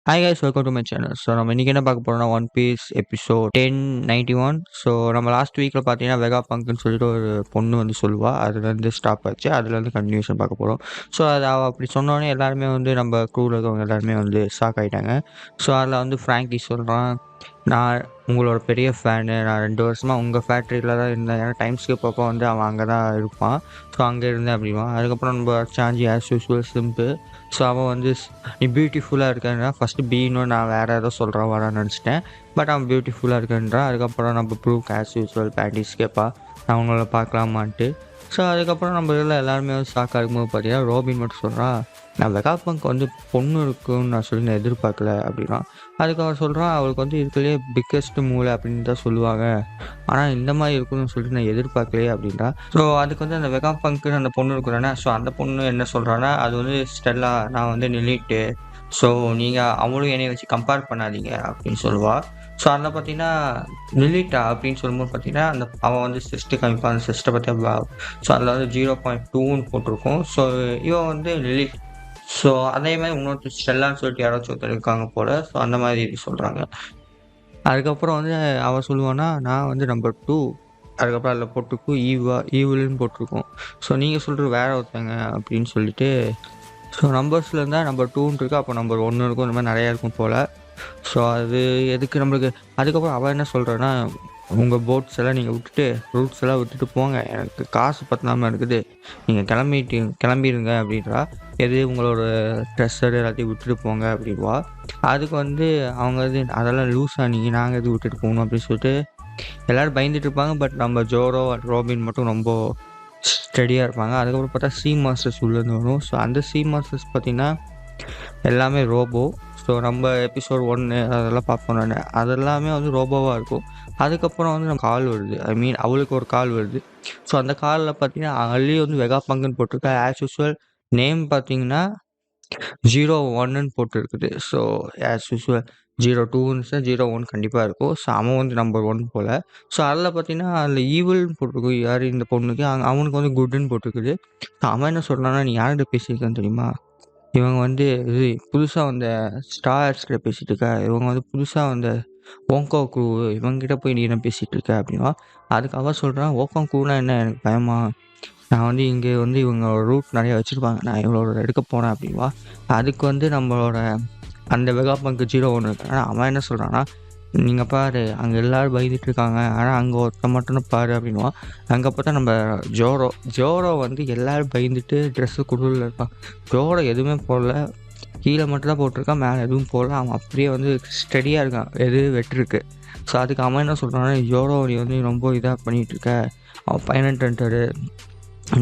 Hi guys welcome to my channel. So நம்ம இன்றைக்கி என்ன பார்க்க போகிறோம்னா ஒன் பீஸ் எபிசோட் 1091. ஸோ நம்ம லாஸ்ட் வீக்கில் பார்த்தீங்கன்னா வெகா பங்க்னு சொல்லிட்டு ஒரு பொண்ணு வந்து சொல்லுவாள். அதுலேருந்து ஸ்டாப் ஆச்சு. அதுலேருந்து கண்டினியூஷன் பார்க்க போகிறோம். ஸோ அது அவள் அப்படி சொன்னோடனே எல்லாருமே வந்து நம்ம க்ரூவில் இருக்கவங்க எல்லாருமே வந்து ஷாக் ஆகிட்டாங்க. ஸோ அதில் வந்து ஃப்ராங்கி சொல்கிறான், நான் உங்களோட பெரிய ஃபேனு. நான் 2 வருஷமாக உங்கள் ஃபேக்ட்ரியில் தான் இருந்தேன். ஏன்னா டைம் ஸ்கிப் அப்போ வந்து அவன் அங்கே தான் இருப்பான். ஸோ அங்கே இருந்தேன் அப்படின்வான். அதுக்கப்புறம் நம்ம சாஞ்சி ஆஸ் யூஸ்வல் சிம்பிள். ஸோ அவன் வந்து நீ பியூட்டிஃபுல்லாக இருக்கேன்னா ஃபஸ்ட்டு பீன்னு நான் வேறு ஏதோ சொல்கிறேன் வரான்னு நினச்சிட்டேன். பட் அவன் பியூட்டிஃபுல்லாக இருக்கேன்றான். அதுக்கப்புறம் நம்ம ப்ரூக் ஆஸ் யூஸ்வல் பேண்டிஸ் கேட்பா, நான் அவங்கள பார்க்கலாமான்ட்டு. ஸோ அதுக்கப்புறம் நம்ம இதில் எல்லாருமே வந்து ஷாக்காக இருக்கும்போது பார்த்தீங்கன்னா ரோபின் மட்டும் சொல்கிறான், நான் வெகா பங்க் வந்து பொண்ணு இருக்குன்னு நான் சொல்லி நான் எதிர்பார்க்கல அப்படின்னா. அதுக்கு அவன் சொல்கிறான், அவளுக்கு வந்து இருக்கிறதுலே பிக்கெஸ்ட் மூளை அப்படின்னு தான் சொல்லுவாங்க, ஆனால் இந்த மாதிரி இருக்குன்னு சொல்லிட்டு நான் எதிர்பார்க்கலையே அப்படின்றா. ஸோ அதுக்கு வந்து அந்த வெகா பங்க்குன்னு அந்த பொண்ணு இருக்கிறானே, ஸோ அந்த பொண்ணு என்ன சொல்கிறான்னா, அது வந்து ஸ்டெல்லா, நான் வந்து நிலிட்டு, ஸோ நீங்கள் அவளும் என்னை வச்சு கம்பேர் பண்ணாதீங்க அப்படின்னு சொல்லுவாள். ஸோ அதில் பார்த்தீங்கன்னா லிலிட்டா அப்படின்னு சொல்லும்போது பார்த்தீங்கன்னா அந்த அவன் வந்து சிஸ்ட்டு காமிப்பான். அந்த சிஸ்ட்டை பற்றி ஸோ அதில் வந்து 0.2ன்னு போட்டிருக்கோம். ஸோ இவன் வந்து லிலிட். ஸோ அதே மாதிரி இன்னொருத்தர் ஸ்டெல்லான்னு சொல்லிட்டு யாராச்சும் ஒருத்தர் இருக்காங்க போல். ஸோ அந்த மாதிரி சொல்கிறாங்க. அதுக்கப்புறம் வந்து அவன் சொல்லுவான்னா, நான் வந்து நம்பர் 2. அதுக்கப்புறம் அதில் போட்டிருக்கும் ஈவில்னு போட்டிருக்கோம். ஸோ நீங்கள் சொல்கிறது வேற ஒருத்தங்க அப்படின்னு சொல்லிட்டு. ஸோ நம்பர்ஸில் இருந்தால் நம்பர் 2ன்னு இருக்குது, அப்போ நம்பர் 1 இருக்கும், இந்த மாதிரி நிறையா இருக்கும் போல். ஸோ அது எதுக்கு நம்மளுக்கு. அதுக்கப்புறம் அவன் என்ன சொல்கிறான்னா, உங்கள் போட்ஸ் எல்லாம் நீங்கள் விட்டுட்டு ரூட்ஸ் எல்லாம் விட்டுட்டு போங்க, எனக்கு காசு பத்தாமல் இருக்குது, நீங்கள் கிளம்பிடுங்க அப்படின்றா. எது உங்களோட ட்ரெஸ்ஸர் எல்லாத்தையும் விட்டுட்டு போங்க அப்படின்வா. அதுக்கு வந்து அவங்க வந்து அதெல்லாம் லூஸாக நீங்கள் நாங்கள் எது விட்டுட்டு போகணும் அப்படின்னு சொல்லிட்டு எல்லோரும் பயந்துட்டு இருப்பாங்க. பட் நம்ம ஜோரோ ரோபின் மட்டும் ரொம்ப ஸ்டடியாக இருப்பாங்க. அதுக்கப்புறம் பார்த்தா சி மாஸ்டர்ஸ் உள்ளேருந்து வரும். ஸோ அந்த சி மாஸ்டர்ஸ் பார்த்திங்கன்னா எல்லாமே ரோபோ. ஸோ நம்ம எபிசோட் 1 அதெல்லாம் பார்ப்போம். நான் அதெல்லாமே வந்து ரோபோவாக இருக்கும். அதுக்கப்புறம் வந்து நம்ம கால் வருது, அவளுக்கு ஒரு கால் வருது. ஸோ அந்த காலில் பார்த்தீங்கன்னா அதுலேயும் வந்து வெகா பங்குன்னு போட்டிருக்கா. ஆஸ் யூஸ்வல் நேம் பார்த்தீங்கன்னா 01ன்னு போட்டுருக்குது. ஸோ ஆஸ் யூஸ்வல் 02ன்னு 01 கண்டிப்பாக இருக்கும். ஸோ அவன் வந்து நம்பர் 1 போல். ஸோ அதில் பார்த்தீங்கன்னா அதில் ஈவில்னு போட்டிருக்கும் யார் இந்த பொண்ணுக்கு, அவனுக்கு வந்து குட்டுன்னு போட்டிருக்குது. ஸோ அவன் என்ன சொல்கிறான்னா, நீ யார்கிட்ட பேசியிருக்கான்னு தெரியுமா, இவங்க வந்து இது புதுசாக வந்த ஸ்டார்ஸ் கிட்ட பேசிகிட்டு இருக்கா, இவங்க வந்து புதுசாக வந்த ஓங்கோ குரூ, இவங்ககிட்ட போய் நீ என்ன பேசிகிட்டு இருக்க அப்படின்னா. அதுக்கு அவன் சொல்கிறான், ஓங்கோ குரூனா என்ன, எனக்கு பயமா, நான் வந்து இங்கே வந்து இவங்க ரூட் நிறையா வச்சுருப்பாங்க, நான் இவங்களோட எடுக்க போனேன் அப்படின்வா. அதுக்கு வந்து நம்மளோட அந்த வெகா பங்கு 01 இருக்கு. ஆனால் அவன் என்ன சொல்கிறான்னா, நீங்கள் பாரு அங்கே எல்லோரும் பயந்துட்டு இருக்காங்க, ஆனால் அங்கே ஒருத்த மட்டும் பாரு அப்படின்வான். அங்கே பார்த்தா நம்ம ஜோரோ வந்து எல்லோரும் பயந்துட்டு ட்ரெஸ்ஸு குழுவில் இருப்பான். ஜோரோ எதுவுமே போடல, கீழே மட்டும் தான் போட்டிருக்கான், மேலே எதுவும் போடல. அவன் அப்படியே வந்து ஸ்டடியாக இருக்கான், எது வெட்டிருக்கு. ஸோ அதுக்கு அவன் என்ன சொல்கிறான்னா, ஜோரோ நீ வந்து ரொம்ப இதாக பண்ணிகிட்ருக்க, அவன் பைலட் ஹண்டரு,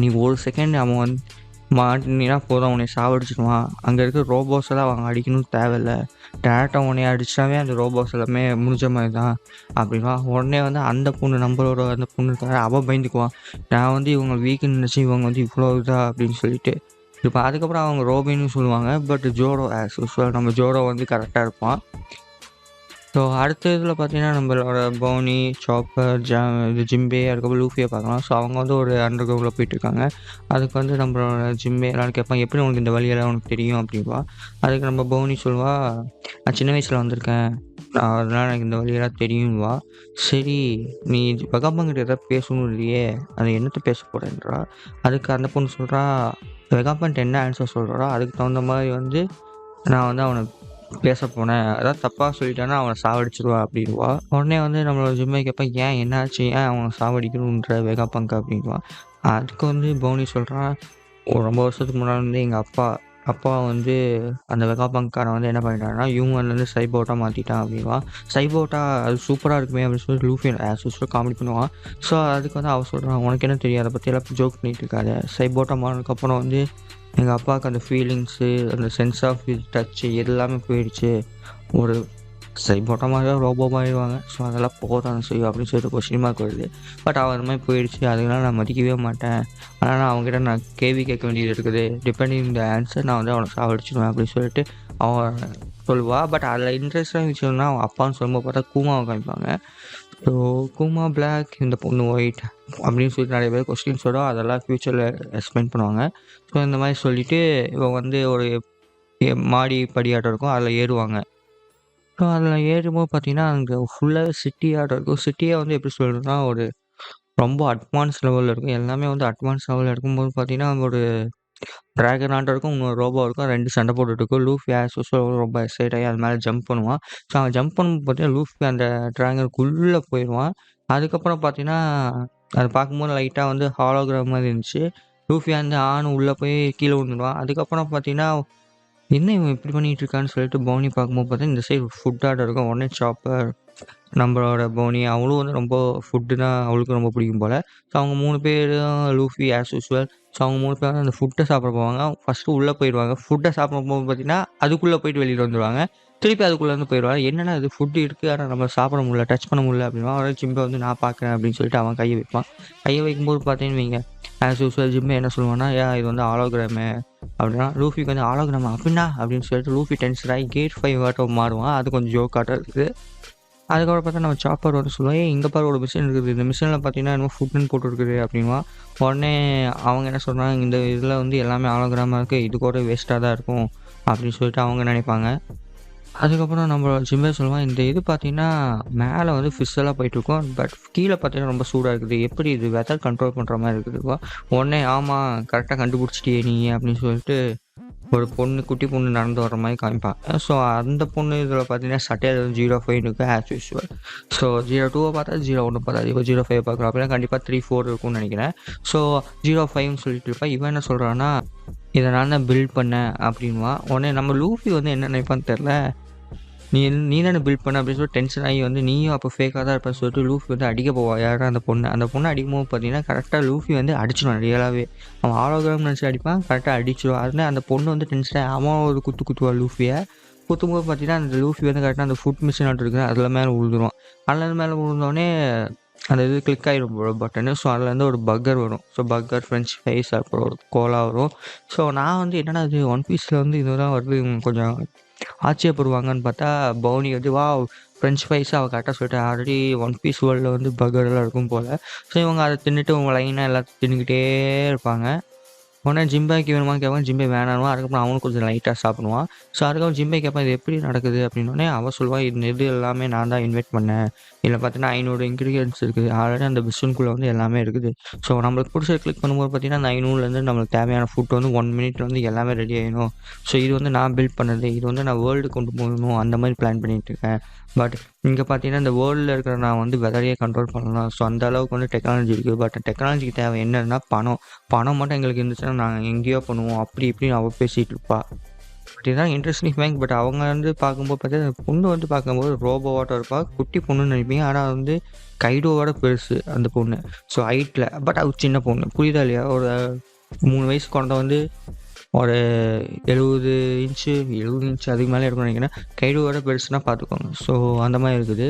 நீ ஒரு செகண்ட் அவன் வந்து மாட்டினா போதும், உன்னை சாவடிச்சிடுவான். அங்கே இருக்கிற ரோபோஸ் எல்லாம் அவங்க அடிக்கணும்னு தேவையில்லை, டேரெக்டாக உன்னை அடிச்சிட்டாவே அந்த ரோபோஸ் எல்லாமே முடிஞ்ச மாதிரி தான் அப்படின்னா. உடனே வந்து அந்த பொண்ணு நம்மளோட அந்த பொண்ணு இருக்காங்க, அவள் பயந்துக்குவான், நான் வந்து இவங்க வீக்குன்னு நினச்சி இவங்க வந்து இவ்வளோ இதா அப்படின்னு சொல்லிட்டு. இப்போ அதுக்கப்புறம் அவங்க ரோபின்னு சொல்லுவாங்க. பட் ஜோரோ ஆஸ் யூஸ்வல் நம்ம ஜோரோ வந்து கரெக்டாக இருப்பான். ஸோ அடுத்த இதில் பார்த்தீங்கன்னா நம்மளோட போனி, சாப்பர், ஜிம்பே, அதுக்கப்புறம் லூஃபியை பார்க்கலாம். ஸோ அவங்க வந்து ஒரு அண்டர் கிரவுண்டில் போயிட்டுருக்காங்க. அதுக்கு வந்து நம்மளோட ஜிம்பே எல்லாரும் கேட்பாங்க, எப்படி உனக்கு இந்த வழியெல்லாம் உனக்கு தெரியும் அப்படின்பா. அதுக்கு நம்ம போனி சொல்லுவா, நான் சின்ன வயசில் வந்திருக்கேன், அதனால் எனக்கு இந்த வழியெல்லாம் தெரியும்வா. சரி நீ வெகாப்பங்கிட்ட எதாவது பேசணும் இல்லையே, அது என்னத்தை பேச போகிறேன்றா. அதுக்கு அந்த பொண்ணு சொல்கிறா, வெகாப்பன்ட்டு என்ன ஆன்சர் சொல்கிறாரோ அதுக்கு தகுந்த மாதிரி வந்து நான் வந்து அவனை பேச போனேன், அதாவது தப்பாக சொல்லிட்டானா அவனை சாவடிச்சிடுவா அப்படின்வா. உடனே வந்து நம்மளோட ஜிம்மை கேட்பேன், ஏன் என்னாச்சு, ஏன் அவனை சாவடிக்கணுன்ற வெகா பங்க் அப்படின்வா. அதுக்கு வந்து போனி சொல்கிறான், ரொம்ப வருஷத்துக்கு முன்னாடி வந்து எங்கள் அப்பா வந்து அந்த வெகா பங்க்காரன் வந்து என்ன பண்ணிட்டான்னா ஹியூமன்லேருந்து சைபோட்டாக மாற்றிட்டான் அப்படின்வா. சைபோட்டா அது சூப்பராக இருக்குமே அப்படின்னு சொல்லி லூஃபி சூப்பராக காமெடி பண்ணுவான். ஸோ அதுக்கு வந்து அவன் சொல்கிறான், உனக்கு என்ன தெரியும், அதை பற்றி எல்லாம் ஜோக் பண்ணிட்டு இருக்காது, சைபோட்டா மாறினதுக்கப்புறம் வந்து எங்கள் அப்பாவுக்கு அந்த ஃபீலிங்ஸு, அந்த சென்ஸ் ஆஃப் டச்சு எல்லாமே போயிடுச்சு, ஒரு சைபோட்டா மாதிரி ரோபோ மாறிடுவாங்க. ஸோ அதெல்லாம் போதான்னு செய்யும் அப்படின்னு சொல்லிட்டு ஒரு சினிமாவுக்கு வருது. பட் அவன் அந்த மாதிரி போயிடுச்சு, அதெல்லாம் நான் மதிக்கவே மாட்டேன், ஆனால் நான் அவங்ககிட்ட நான் கேள்வி கேட்க வேண்டியது இருக்குது, டிபெண்டிங் இந்த ஆன்சர் நான் வந்து அவனை சாவடிச்சிடுவேன் அப்படின்னு சொல்லிட்டு அவன் சொல்லுவாள். பட் அதில் இன்ட்ரெஸ்டான விஷயம்னா அவன் அப்பான்னு சொல்லும்போது பார்த்தா கூமாவை காமிப்பாங்க. ஸோ கூமா பிளாக், இந்த பொண்ணு ஒயிட் அப்படின்னு சொல்லிட்டு நிறைய பேர் கொஸ்டின்ஸோட அதெல்லாம் ஃப்யூச்சரில் எக்ஸ்பிளைன் பண்ணுவாங்க. ஸோ இந்த மாதிரி சொல்லிவிட்டு இவன் வந்து ஒரு மாடி படியாட்டம் இருக்கும். அதில் ஏறுவாங்க. ஸோ அதில் ஏறும்போது பார்த்தீங்கன்னா, அங்கே ஃபுல்லாகவே சிட்டியாட்டம் இருக்கும். சிட்டியே வந்து எப்படி சொல்றதுன்னா, ஒரு ரொம்ப அட்வான்ஸ் லெவலில் இருக்கும். எல்லாமே வந்து அட்வான்ஸ் லெவலில் இருக்கும்போது பார்த்தீங்கன்னா, ஒரு டிராகன் ஆட்டம் இருக்கும். இன்னொரு ரோபோ இருக்கும். 2 சண்டை போட்டுட்டு இருக்கும். லூஃபி ஆஸ் யூசுவல் ரொம்ப எக்ஸைட் ஆகி அது மேலே ஜம்ப் பண்ணுவான். ஸோ அவன் ஜம்ப் பண்ணும்போது பார்த்தீங்கன்னா, லூஃபி அந்த டிராகனுக்குள்ளே போயிடுவான். அதுக்கப்புறம் பார்த்தீங்கன்னா, அது பார்க்கும்போது லைட்டாக வந்து ஹாலோகிராம் மாதிரி இருந்துச்சு. லூஃபி வந்து உள்ளே போய் கீழே விழுந்துடுவான். அதுக்கப்புறம் பார்த்தீங்கன்னா, என்ன இவன் இப்படி பண்ணிட்டு இருக்கான்னு சொல்லிட்டு பவுனி பார்க்கும்போது பார்த்தா இந்த சைடு ஃபுட் ஆர்டர் இருக்கும். உடனே சாப்பர் நம்மளோட பவுனி அவளும் வந்து ரொம்ப ஃபுட்டுனா அவளுக்கு ரொம்ப பிடிக்கும் போல். ஸோ அவங்க 3 பேரும் லூஃபி ஆஸ் யூசுவல். ஸோ அவங்க 3 பேரும் அந்த ஃபுட்டை சாப்பிட போவாங்க. ஃபஸ்ட்டு உள்ளே போயிடுவாங்க. ஃபுட்டை சாப்பிட போகும்போது பார்த்தீங்கன்னா, அதுக்குள்ளே போயிட்டு வெளியில் வந்துடுவாங்க. திருப்பி அதுக்குள்ளே வந்து போயிடுவாங்க. என்னென்னா இது ஃபுட்டு இருக்குது, ஆனால் நம்ம சாப்பிட முடியல, டச் பண்ண முடியல அப்படின்னா அவன் ஜிம்பை வந்து நான் பார்க்குறேன் அப்படின்னு சொல்லிட்டு அவன் கையை வைப்பான். கையை வைக்கும்போது பார்த்தீங்கன்னு வைங்க, ஆஸ் யூசுவல் ஜிம்பை என்ன சொல்லுவான்னா, இது வந்து ஹாலோகிராமு அப்படின்னா லூஃபிக்கு வந்து ஹாலோகிராமா அப்படின்னா அப்படின்னு சொல்லிட்டு லூஃபி டென்ஷன் ஆகி கேட் 5 ஆட்டம் மாறுவான். அது கொஞ்சம் ஜோக் ஆட்டம் இருக்குது. அதுக்கப்புறம் பார்த்தா நம்ம சாப்பர் வந்து சொல்லுவோம், இங்கே பாரு ஒரு மிஷின் இருக்குது, இந்த மிஷினில் பார்த்தீங்கன்னா என்னமோ ஃபுட்டுன்னு போட்டுருக்குது அப்படின்வான். உடனே அவங்க என்ன சொல்கிறாங்க, இந்த இதில் வந்து எல்லாமே ஹாலோகிராமாக இருக்குது, இது கூட வேஸ்ட்டாக தான் இருக்கும் அப்படின்னு சொல்லிட்டு அவங்க நினைப்பாங்க. அதுக்கப்புறம் நம்ம ஜிம்பே சொல்லுவான், இந்த இது பார்த்தீங்கன்னா மேலே வந்து ஃபிஷ்ஷெல்லாம் போயிட்டுருக்கோம், பட் கீழே பார்த்தீங்கன்னா ரொம்ப சூடாக இருக்குது, எப்படி இது வெதர் கண்ட்ரோல் பண்ணுற மாதிரி இருக்குதுப்பா. உடனே ஆமாம் கரெக்டாக கண்டுபிடிச்சிட்டியே நீ அப்படின்னு சொல்லிட்டு ஒரு பொண்ணு குட்டி பொண்ணு நடந்து வர மாதிரி காமிப்பாங்க. ஸோ அந்த பொண்ணு இதில் பார்த்தீங்கன்னா சட்டையில் 05 இருக்குது ஆஸ் யூஸ்வல். ஸோ 02 பார்த்தா 01 பார்த்தா இப்போ 05 பார்க்குறோம் அப்படின்னா கண்டிப்பாக 3-4 இருக்கும்னு நினைக்கிறேன். ஸோ 05ன்னு சொல்லிட்டு இருப்பா. இவன் என்ன சொல்கிறான்னா, இதை நான் தான் பில்ட் பண்ணேன் அப்படின்வா. உடனே நம்ம லூஃபி வந்து என்ன நினைப்பான்னு தெரில, நீ தானே பில்ட் பண்ண அப்படின்னு சொல்லிட்டு டென்ஷன் ஆகி வந்து நீயும் அப்போ ஃபேக்காக தான் இருப்பேன்னு சொல்லிட்டு லூஃபி வந்து அடிக்க போவா யாரும் அந்த பொண்ணை அடிக்கும்போது பார்த்தீங்கன்னா கரெக்டாக லூஃபி வந்து அடிச்சிடுவான். ரியலாகவே அவன் ஹாலோகிராம் நினச்சி அடிப்பான், கரெக்டாக அடிச்சிடுவான். அதுனா அந்த பொண்ணு வந்து டென்ஷன் ஆகி அவன் ஒரு குத்துவா லூஃபியை. குத்தும்போது பார்த்தீங்கன்னா அந்த லூஃபி வந்து கரெக்டாக அந்த ஃபுட் மிஷின் ஆட்டு இருக்குது அதில் மேலே விழுந்துருவான். அதில் மேலே விழுந்தோடனே அந்த இது கிளிக் ஆகிடும் பட்டனு. ஸோ அதுலேருந்து ஒரு பர்கர் வரும். ஸோ பர்கர், ஃப்ரெஞ்ச் ஃப்ரைஸ், அப்புறம் ஒரு கோலா வரும். ஸோ நான் வந்து என்னடா இது ஒன் பீஸில் வந்து இதுதான் வருது கொஞ்சம் ஆச்சரியப்படுவாங்கன்னு பார்த்தா பவுனி வந்து ஃப்ரெஞ்ச் ஃப்ரைஸ் அவள் கரெக்டாக சொல்லிட்டு ஆல்ரெடி ஒன் பீஸ் வேர்ல்டில் வந்து பர்கர்லாம் இருக்கும் போல். ஸோ இவங்க அதை தின்னுட்டு அவங்க லைனாக எல்லாத்தையும் தின்னுக்கிட்டே இருப்பாங்க. உடனே ஜிம்பேக்கு வேணுமான்னு கேட்பான், ஜிம்பே வேணானுவான். அதுக்கப்புறம் அவனும் கொஞ்சம் லைட்டாக சாப்பிடுவான். ஸோ அதுக்கப்புறம் ஜிம்பே கேட்பான், இது எப்படி நடக்குது அப்படின்னோடனே அவள் சொல்லுவாள், இது எல்லாமே நான் தான் இன்வைட் பண்ணேன், இதில் பார்த்தீங்கன்னா 500 இன்க்ரீடியன்ஸ் இருக்குது, ஆல்ரெடி அந்த பிஸ்கனுக்குள்ளே வந்து எல்லாமே இருக்குது. ஸோ நம்மளுக்கு பிடிச்ச கிளிக் பண்ணும்போது பார்த்தீங்கன்னா அந்த 500லேருந்து நம்மளுக்கு தேவையான ஃபுட் வந்து 1 மினிட்ல வந்து எல்லாமே ரெடி ஆகிடும். ஸோ இது வந்து நான் பில்ட் பண்ணது, இது வந்து நான் வேர்ல்டு கொண்டு போகணும் அந்த மாதிரி பிளான் பண்ணிகிட்டு இருக்கேன். பட் இங்கே பார்த்தீங்கன்னா இந்த வேர்ல்டில் இருக்கிற நான் வந்து வெதரையே கண்ட்ரோல் பண்ணலாம். ஸோ அந்த அளவுக்கு வந்து டெக்னாலஜி இருக்குது. பட் டெக்னாலஜிக்கு தேவை என்னன்னா பணம் மட்டும் எங்களுக்கு இருந்துச்சுன்னா நாங்கள் எங்கேயோ பண்ணுவோம் அப்படி இப்படின்னு அவள் பேசிகிட்டு இருப்பா. பட் இதுதான் இன்ட்ரெஸ்டிங் ஃபேக்ட். பட் அவங்க வந்து பார்க்கும்போது பார்த்தீங்கன்னா பொண்ணு வந்து பார்க்கும்போது ரோபோவாட்டம் இருப்பா, குட்டி பொண்ணுன்னு நினைப்பீங்க. ஆனால் வந்து கைடோவோட பெருசு அந்த பொண்ணு. ஸோ ஹைட்டில். பட் அது சின்ன பொண்ணு, புரியுதா இல்லையா? ஒரு 3 வயசு குழந்தை வந்து ஒரு 70 இன்ச்சு அதுக்கு மேலே இருக்கும்னு நினைக்கிறேன். கைடோவோட பெருசுனா பார்த்துக்கோங்க. ஸோ அந்த மாதிரி இருக்குது.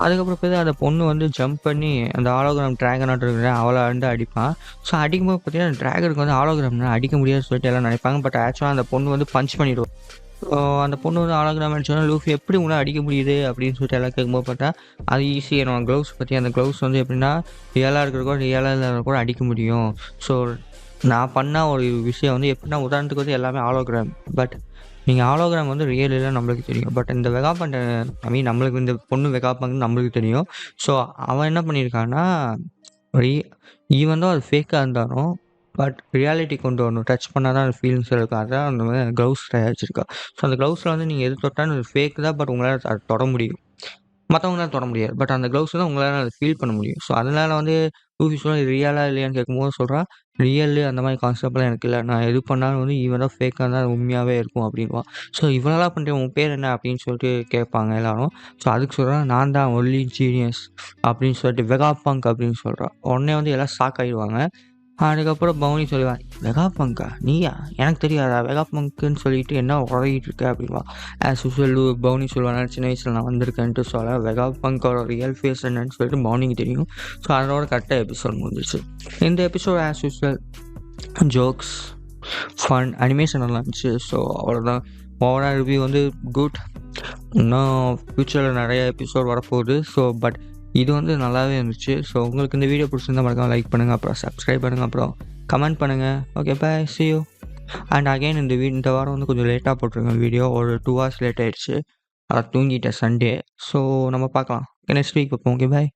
அதுக்கப்புறம் போய் அந்த பொண்ணு வந்து ஜம்ப் பண்ணி அந்த ஹாலோகிராம் டிராகன் ஆட்டம் இருக்கிற அவளை வந்து அடிப்பான். ஸோ அடிக்கும்போது பார்த்தீங்கன்னா டிராகனுக்கு வந்து ஹாலோகிராம்னா அடிக்க முடியாதுன்னு சொல்லிட்டு எல்லாம் நினைப்பாங்க. பட் ஆக்சுவலாக அந்த பொண்ணு வந்து பஞ்ச் பண்ணிவிடுவோம். அந்த பொண்ணு வந்து ஹாலோகிராம் அடிச்சோன்னா லூஃபி எப்படி உங்களால் அடிக்க முடியுது அப்படின்னு சொல்லிட்டு எல்லாம் கேட்கும்போது பார்த்தா அது ஈஸி. என்னோட க்ளவுஸ் பற்றி அந்த க்ளவுஸ் வந்து எப்படின்னா ரியலாக இருக்கிற ரியலாக இல்லாத கூட அடிக்க முடியும். ஸோ நான் பண்ண ஒரு விஷயம் வந்து எப்படின்னா உதாரணத்துக்கு வந்து எல்லாமே ஹாலோகிராம். பட் நீங்கள் ஹாலோகிராம் வந்து ரியல் இல்லை நம்மளுக்கு தெரியும். பட் இந்த வெகாபண்ட் நம்மளுக்கு இந்த பொண்ணு வெகாபண்ட் நம்மளுக்கு தெரியும். ஸோ அவன் என்ன பண்ணியிருக்கான்னா ஈவன் தான் அது ஃபேக்காக இருந்தாலும் பட் ரியாலிட்டி கொண்டு வரணும், டச் பண்ணால் தான் அந்த ஃபீலிங்ஸ் இருக்கும். அதான் அந்த மாதிரி க்ளவுஸ் தயாரிச்சிருக்கா. ஸோ அந்த க்ளவுஸில் வந்து நீங்கள் எது தொட்டாலும் ஃபேக் தான், பட் உங்களால் அதை தொட முடியும், மற்றவங்களால தொட முடியாது. பட் அந்த க்ளவுஸ் தான் உங்களால் அதை ஃபீல் பண்ண முடியும். ஸோ அதனால் வந்து லூஃபி சொல்ல ரியலாக இல்லையான்னு கேட்கும்போது சொல்கிறான், ரியல் அந்த மாதிரி கான்செப்ட்லாம் எனக்கு இல்லை, நான் எது பண்ணாலும் வந்து ஈவன் தான் ஃபேக்காக இருந்தால் அது உண்மையாகவே இருக்கும் அப்படின்வான். ஸோ இவ்வளோலாம் பண்ணுறேன், உன் பேர் என்ன அப்படின்னு சொல்லிட்டு கேட்பாங்க எல்லாரும். ஸோ அதுக்கு சொல்கிறேன், நான் தான் ஒன்லி ஜீனியஸ் அப்படின்னு சொல்லிட்டு வெகாபங்க் அப்படின்னு சொல்கிறான். உடனே வந்து எல்லாம் ஷாக் ஆகிடுவாங்க. அதுக்கப்புறம் பவுனி சொல்லுவான், வெகாபங்கா நீயா, எனக்கு தெரியாதா வெகாபங்க்குன்னு சொல்லிட்டு என்ன உறகிட்டு இருக்க அப்படின்வா. ஆஸ் யூஸ்வல் பவுனி சொல்லுவாங்க, சின்ன வயசில் நான் வந்திருக்கேன்ட்டு சொல்ல வெகாபங்கோட ரியல் ஃபேஸ் என்னன்னு சொல்லிட்டு பவுனிக்கு தெரியும். ஸோ அதோட கரெக்டாக எபிசோட் முடிஞ்சிச்சு. இந்த episode as usual jokes, fun, animation நல்லா இருந்துச்சு. ஸோ அவ்வளோதான். ஓவரால் ரிவ்யூ வந்து குட். இன்னும் ஃப்யூச்சரில் நிறைய எபிசோட் வரப்போகுது. ஸோ பட் இது வந்து நல்லாவே இருந்துச்சு. ஸோ உங்களுக்கு இந்த வீடியோ பிடிச்சிருந்தா மறக்காம லைக் பண்ணுங்கள், அப்புறம் சப்ஸ்கிரைப் பண்ணுங்கள், அப்புறம் கமெண்ட் பண்ணுங்கள். Okay, bye, see you. And again இந்த வாரம் வந்து கொஞ்சம் லேட்டாக போட்டிருக்கேன் வீடியோ. ஒரு 2 ஹவர்ஸ் லேட் ஆயிடுச்சு. அதை தூங்கிட்டேன் சண்டே. ஸோ நம்ம பார்க்கலாம். நெக்ஸ்ட் வீக் பார்ப்போம். Okay bye.